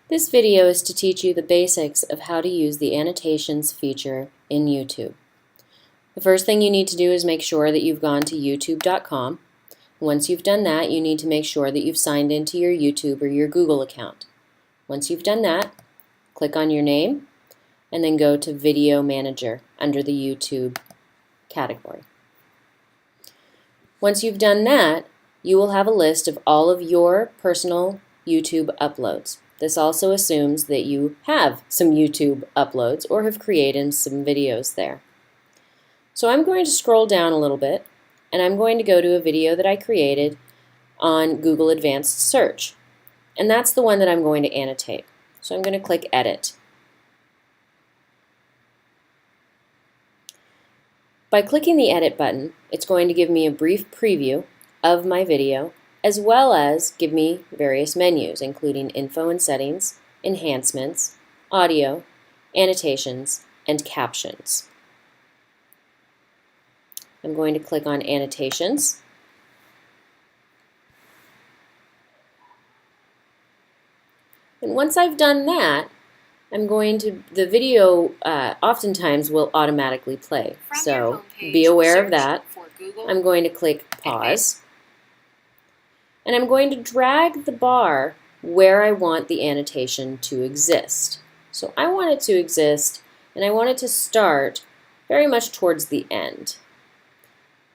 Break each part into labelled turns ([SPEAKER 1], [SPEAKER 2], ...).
[SPEAKER 1] This video is to teach you the basics of how to use the annotations feature in YouTube. The first thing you need to do is make sure that you've gone to youtube.com. Once you've done that, you need to make sure that you've signed into your YouTube or your Google account. Once you've done that, click on your name and then go to Video Manager under the YouTube category. Once you've done that, you will have a list of all of your personal YouTube uploads. This also assumes that you have some YouTube uploads or have created some videos there. So I'm going to scroll down a little bit and I'm going to go to a video that I created on Google Advanced Search. And that's the one that I'm going to annotate. So I'm going to click Edit. By clicking the Edit button, it's going to give me a brief preview of my video, as well as give me various menus, including Info and Settings, Enhancements, Audio, Annotations, and Captions. I'm going to click on Annotations. And once I've done that, the video oftentimes will automatically play. So be aware of that. I'm going to click Pause. And I'm going to drag the bar where I want the annotation to exist. So I want it to exist, and I want it to start very much towards the end.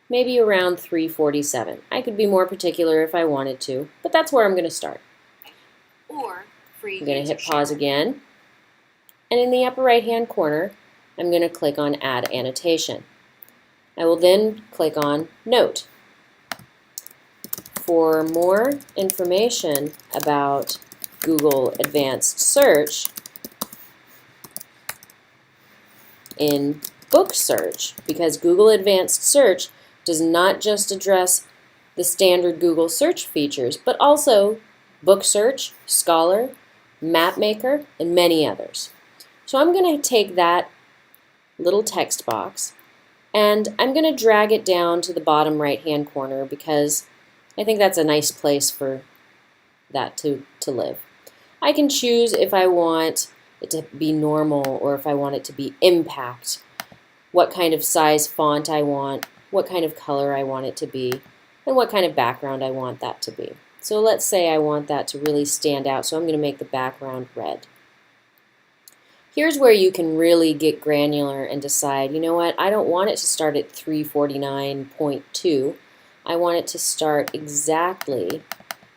[SPEAKER 1] Maybe around 3:47. I could be more particular if I wanted to, but that's where I'm going to start. I'm going to hit pause again. And in the upper right-hand corner, I'm going to click on Add Annotation. I will then click on Note. For more information about Google Advanced Search in book search, because Google Advanced Search does not just address the standard Google search features, but also book search, Scholar, Map Maker, and many others. So I'm going to take that little text box and I'm going to drag it down to the bottom right-hand corner because I think that's a nice place for that to live. I can choose if I want it to be normal or if I want it to be impact, what kind of size font I want, what kind of color I want it to be, and what kind of background I want that to be. So let's say I want that to really stand out, so I'm going to make the background red. Here's where you can really get granular and decide, you know what, I don't want it to start at 349.2. I want it to start exactly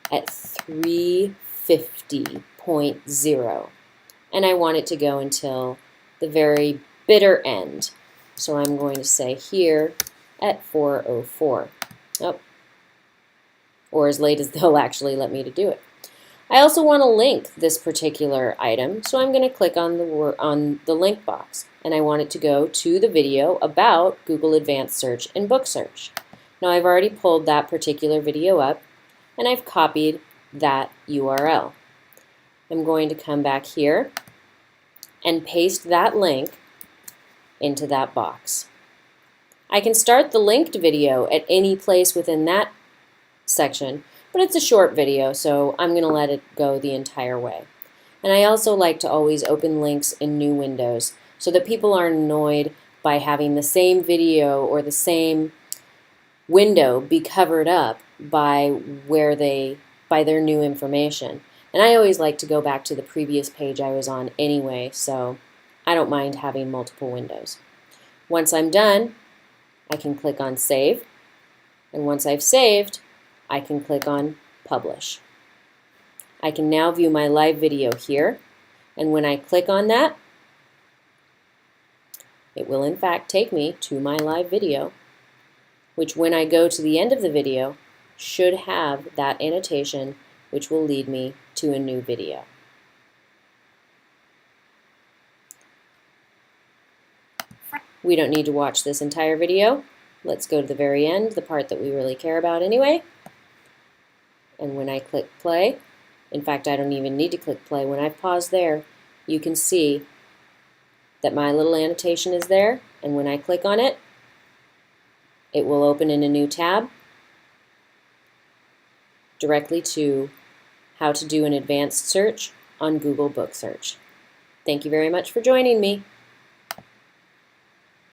[SPEAKER 1] at 350.0. And I want it to go until the very bitter end. So I'm going to say here at 4:04. Oh, or as late as they'll actually let me to do it. I also want to link this particular item, so I'm going to click on the link box, and I want it to go to the video about Google Advanced Search and Book Search. Now I've already pulled that particular video up, and I've copied that URL. I'm going to come back here and paste that link into that box. I can start the linked video at any place within that section, but it's a short video, so I'm going to let it go the entire way. And I also like to always open links in new windows so that people aren't annoyed by having the same video or the same window be covered up by their new information. And I always like to go back to the previous page I was on anyway, so I don't mind having multiple windows. Once I'm done, I can click on Save, and once I've saved, I can click on Publish. I can now view my live video here, and when I click on that, it will in fact take me to my live video, which when I go to the end of the video should have that annotation, which will lead me to a new video. We don't need to watch this entire video. Let's go to the very end, the part that we really care about anyway. And when I click play, in fact I don't even need to click play, when I pause there, you can see that my little annotation is there, and when I click on it, it will open in a new tab directly to how to do an advanced search on Google Book Search. Thank you very much for joining me.